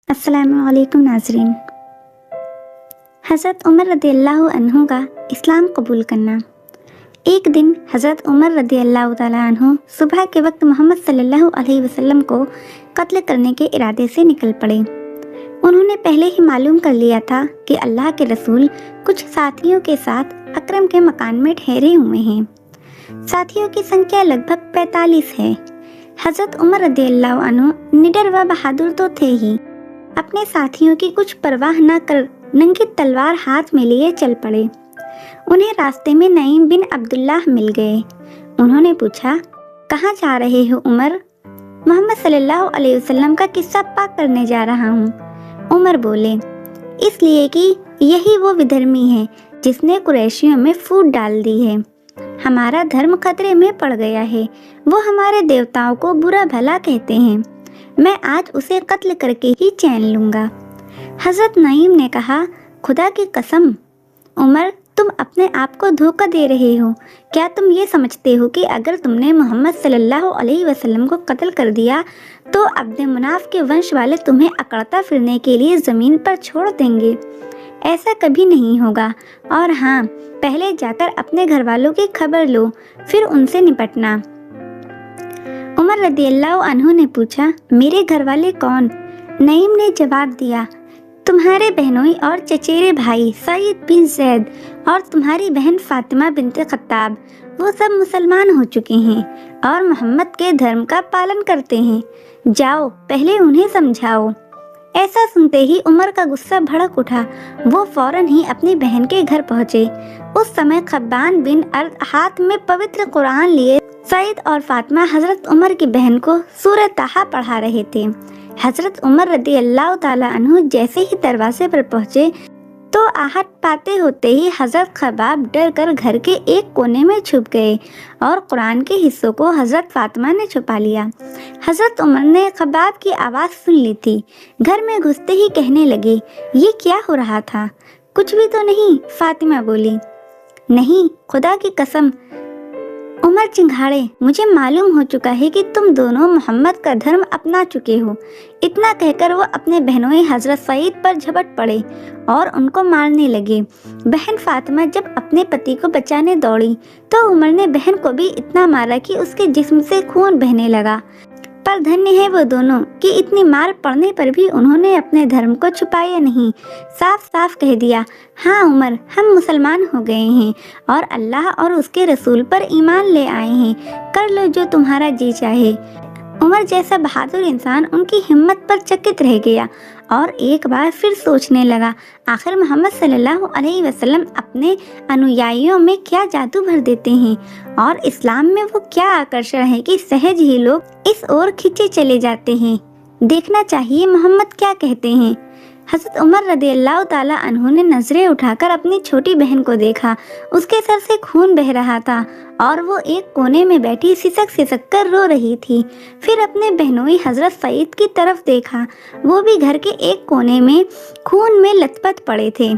अस्सलाम वालेकुम नाज़रीन। हज़रत उमर रदी अल्लाह अन्हु का इस्लाम कबूल करना। एक दिन हज़रत उमर रदी अल्लाह ताला अन्हु सुबह के वक्त मोहम्मद सल्लल्लाहु अलैहि वसल्लम को कत्ल करने के इरादे से निकल पड़े। उन्होंने पहले ही मालूम कर लिया था कि अल्लाह के रसूल कुछ साथियों के साथ अकरम के मकान में ठहरे हुए हैं। साथियों की संख्या लगभग 45 है। हज़रत उमर रदी अल्लाह अन्हु निडर व बहादुर तो थे ही, अपने साथियों की कुछ परवाह न कर नंगी तलवार हाथ में लिए चल पड़े। उन्हें रास्ते में नईम बिन अब्दुल्लाह मिल गए। उन्होंने पूछा, कहाँ जा रहे हो उमर? मोहम्मद सल्लल्लाहु अलैहि वसल्लम का किस्सा पाक करने जा रहा हूँ। उमर बोले, इसलिए कि यही वो विधर्मी है जिसने कुरैशियों में फूट डाल दी है। हमारा धर्म खतरे में पड़ गया है। वो हमारे देवताओं को बुरा भला कहते हैं। मैं आज उसे कत्ल करके ही चैन लूँगा। हज़रत नईम ने कहा, खुदा की कसम उमर, तुम अपने आप को धोखा दे रहे हो। क्या तुम ये समझते हो कि अगर तुमने मोहम्मद सल्लल्लाहु अलैहि वसल्लम को कत्ल कर दिया तो अब्द मुनाफ के वंश वाले तुम्हें अकड़ता फिरने के लिए ज़मीन पर छोड़ देंगे? ऐसा कभी नहीं होगा। और हाँ, पहले जाकर अपने घर वालों की खबर लो, फिर उनसे निपटना। उमर रदी अल्लाह अन्हु ने पूछा, मेरे घर वाले कौन? नईम ने जवाब दिया, तुम्हारे बहनोई और चचेरे भाई सईद बिन जैद और तुम्हारी बहन फातिमा बिनते खत्ताब। वो सब मुसलमान हो चुके हैं और मोहम्मद के धर्म का पालन करते हैं। जाओ, पहले उन्हें समझाओ। ऐसा सुनते ही उमर का गुस्सा भड़क उठा। वो फौरन ही अपनी बहन के घर पहुँचे। उस समय खब्बान बिन अर्द हाथ में पवित्र कुरान लिए सईद और फातिमा हज़रत उमर की बहन को सूरह ताहा पढ़ा रहे थे। हज़रत उमर रदी अल्लाह ताला अन्हु जैसे ही दरवाजे पर पहुँचे तो आहट पाते होते ही हज़रत खबाब डर कर घर के एक कोने में छुप गए और कुरान के हिस्सों को हज़रत फातिमा ने छुपा लिया। हज़रत उमर ने खबाब की आवाज़ सुन ली थी। घर में घुसते ही कहने लगे, ये क्या हो रहा था? कुछ भी तो नहीं, फातिमा बोली। नहीं, खुदा की कसम। उमर चिंघाड़े, मुझे मालूम हो चुका है कि तुम दोनों मोहम्मद का धर्म अपना चुके हो। इतना कहकर वो अपने बहनों हज़रत सईद पर झपट पड़े और उनको मारने लगे। बहन फातिमा जब अपने पति को बचाने दौड़ी तो उमर ने बहन को भी इतना मारा कि उसके जिस्म से खून बहने लगा। पर धन्य है वो दोनों कि इतनी मार पड़ने पर भी उन्होंने अपने धर्म को छुपाया नहीं। साफ साफ कह दिया, हाँ उमर, हम मुसलमान हो गए हैं और अल्लाह और उसके रसूल पर ईमान ले आए हैं। कर लो जो तुम्हारा जी चाहे। उमर जैसा बहादुर इंसान उनकी हिम्मत पर चकित रह गया और एक बार फिर सोचने लगा, आखिर मोहम्मद सल्लल्लाहु अलैहि वसल्लम अपने अनुयायियों में क्या जादू भर देते हैं और इस्लाम में वो क्या आकर्षण है कि सहज ही लोग इस ओर खींचे चले जाते हैं। देखना चाहिए मोहम्मद क्या कहते हैं। हज़रत उमर रदी अल्लाह ताला अन्हु ने नजरें उठाकर अपनी छोटी बहन को देखा। उसके सर से खून बह रहा था और वो एक कोने में बैठी सिसक सिसक कर रो रही थी। फिर अपने बहनोई हज़रत सईद की तरफ देखा। वो भी घर के एक कोने में खून में लथपथ पड़े थे।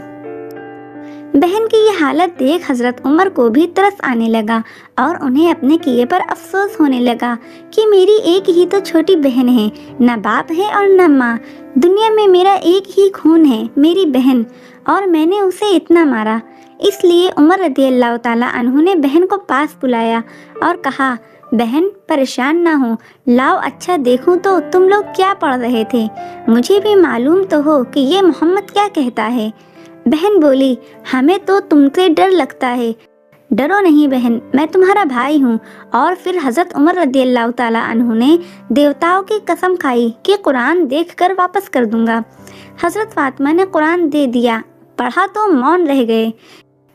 बहन की ये हालत देख हज़रत उमर को भी तरस आने लगा और उन्हें अपने किए पर अफसोस होने लगा कि मेरी एक ही तो छोटी बहन है, न बाप है और न माँ। दुनिया में मेरा एक ही खून है, मेरी बहन, और मैंने उसे इतना मारा। इसलिए उमर रदी अल्लाह ताला अन्हु ने बहन को पास बुलाया और कहा, बहन परेशान ना हो, लाओ अच्छा देखूं तो तुम लोग क्या पढ़ रहे थे। मुझे भी मालूम तो हो कि ये मोहम्मद क्या कहता है। बहन बोली, हमें तो तुमसे डर लगता है। डरो नहीं बहन, मैं तुम्हारा भाई हूँ। और फिर हज़रत उमर रदी अल्लाह ताला अन्हु ने देवताओं की कसम खाई कि कुरान देखकर वापस कर दूंगा। हज़रत फातिमा ने कुरान दे दिया, पढ़ा तो मौन रह गए।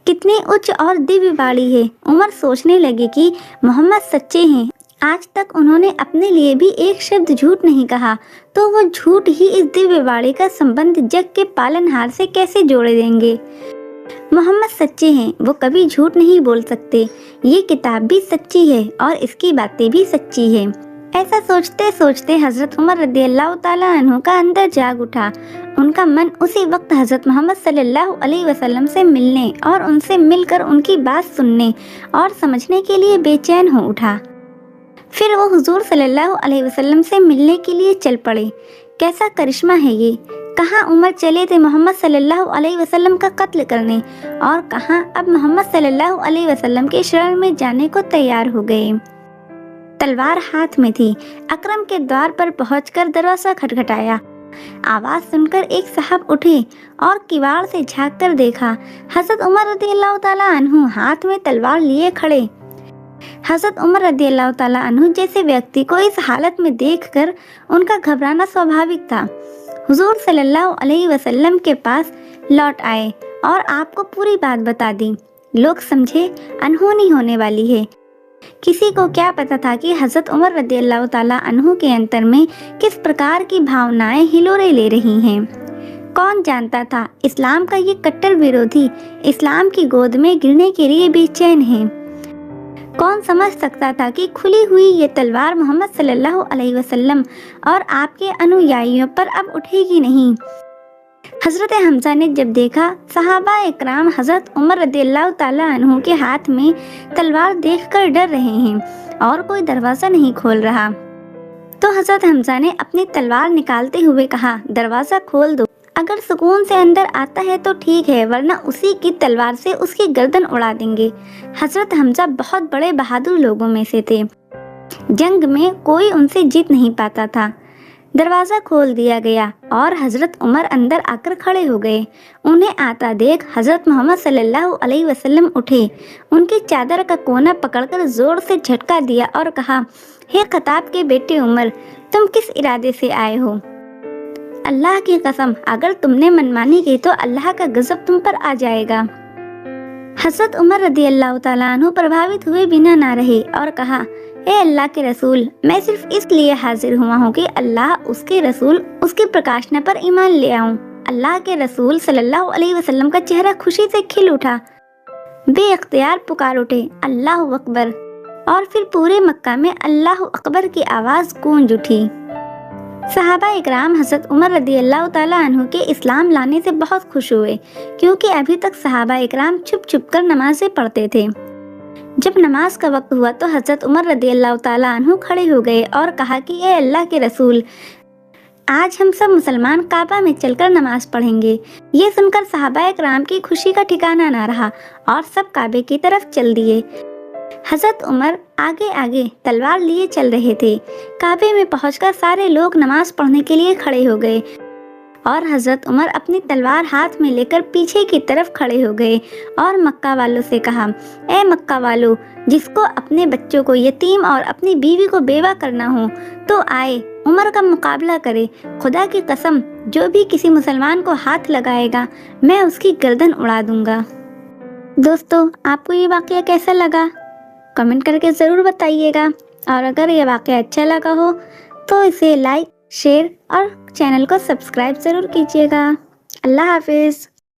कितनी उच्च और दिव्य वाणी है। उमर सोचने लगे कि मोहम्मद सच्चे हैं। आज तक उन्होंने अपने लिए भी एक शब्द झूठ नहीं कहा, तो वो झूठ ही इस दिव्य वाणी का संबंध जग के पालनहार से कैसे जोड़े देंगे। मोहम्मद सच्चे हैं, वो कभी झूठ नहीं बोल सकते। ये किताब भी सच्ची है और इसकी बातें भी सच्ची है। ऐसा सोचते सोचते हज़रत उमर रदी अल्लाह ताला अन्हु का अंदर जाग उठा। उनका मन उसी वक्त हज़रत मोहम्मद सल्लल्लाहु अलैहि वसल्लम से मिलने और उनसे मिलकर उनकी बात सुनने और समझने के लिए बेचैन हो उठा। फिर वो हुजूर सल्लल्लाहु अलैहि वसल्लम से मिलने के लिए चल पड़े। कैसा करिश्मा है ये। कहाँ उमर चले थे मोहम्मद सल्लल्लाहु अलैहि वसल्लम का कत्ल करने, और कहाँ अब मोहम्मद सल्लल्लाहु अलैहि वसल्लम के शरण में जाने को तैयार हो गए। तलवार हाथ में थी। अकरम के द्वार पर पहुंचकर दरवाजा खटखटाया। आवाज सुनकर एक साहब उठे और किवाड़ से झांक कर देखा। हजरत उमर रदियल्लाहु ताला अन्हु हाथ में तलवार लिए खड़े। हजरत उमर रदियल्लाहु ताला अन्हु जैसे व्यक्ति को इस हालत में देखकर उनका घबराना स्वाभाविक था। हुजूर सल्लल्लाहु अलैहि वसल्लम के पास लौट आए और आपको पूरी बात बता दी। लोग समझे अनहोनी होने वाली है। किसी को क्या पता था कि हजरत उमर रदियल्लाहु ताला अन्हु के अंतर में किस प्रकार की भावनाएं हिलोरे ले रही हैं। कौन जानता था इस्लाम का ये कट्टर विरोधी इस्लाम की गोद में गिरने के लिए बेचैन है। कौन समझ सकता था कि खुली हुई ये तलवार मोहम्मद सल्लल्लाहु अलैहि वसल्लम और आपके अनुयायियों पर अब उठेगी नहीं। हजरत हमजा ने जब देखा सहाबा इकराम हजरत उमर रदियल्लाहु ताला अन्हु के हाथ में तलवार देखकर डर रहे हैं और कोई दरवाजा नहीं खोल रहा, तो हजरत हमजा ने अपनी तलवार निकालते हुए कहा, दरवाजा खोल दो। अगर सुकून से अंदर आता है तो ठीक है, वरना उसी की तलवार से उसकी गर्दन उड़ा देंगे। हजरत हमजा बहुत बड़े बहादुर लोगों में से थे। जंग में कोई उनसे जीत नहीं पाता था। दरवाजा खोल दिया गया और हजरत उमर अंदर आकर खड़े हो गए। उन्हें आता देख हजरत मोहम्मद सल्लल्लाहु अलैहि वसल्लम उठे, उनकी चादर का कोना पकड़कर जोर से झटका दिया और कहा, हे खताब के बेटे उमर, तुम किस इरादे से आए हो? अल्लाह की कसम, अगर तुमने मनमानी की तो अल्लाह का गजब तुम पर आ जाएगा। हजरत उमर रदियल्लाहु ताला अन्हु प्रभावित हुए बिना ना रहे और कहा, ए अल्लाह के रसूल, मैं सिर्फ इसलिए हाजिर हुआ हूँ कि अल्लाह, उसके रसूल, उसकी प्रकाशना पर ईमान ले आऊं। अल्लाह के रसूल सल्लल्लाहु अलैहि वसल्लम का चेहरा खुशी से खिल उठा। बेअख्तियार पुकार उठे, अल्लाह अकबर, और फिर पूरे मक्का में अल्लाह अकबर की आवाज गूंज उठी। सहाबा इकराम हजरत उमर रदियल्लाहु ताला अन्हु के इस्लाम लाने से बहुत खुश हुए, क्योंकि अभी तक सहाबा इकराम छुप छुप कर नमाजें पढ़ते थे। जब नमाज का वक्त हुआ तो हजरत उमर रदियल्लाहु ताला अन्हु खड़े हो गए और कहा कि ए अल्लाह के रसूल, आज हम सब मुसलमान काबा में चलकर नमाज पढ़ेंगे। ये सुनकर सहाबा इकराम की खुशी का ठिकाना ना रहा और सब काबे की तरफ चल दिए। हजरत उमर आगे आगे तलवार लिए चल रहे थे। काबे में पहुंचकर सारे लोग नमाज पढ़ने के लिए खड़े हो गए और हजरत उमर अपनी तलवार हाथ में लेकर पीछे की तरफ खड़े हो गए और मक्का वालों से कहा, ए मक्का वालों, जिसको अपने बच्चों को यतीम और अपनी बीवी को बेवा करना हो तो आए, उमर का मुकाबला करे। खुदा की कसम, जो भी किसी मुसलमान को हाथ लगाएगा मैं उसकी गर्दन उड़ा दूंगा। दोस्तों, आपको ये वाकया कैसा लगा? कमेंट करके ज़रूर बताइएगा, और अगर ये वाकया अच्छा लगा हो तो इसे लाइक, शेयर और चैनल को सब्सक्राइब ज़रूर कीजिएगा। अल्लाह हाफिज़।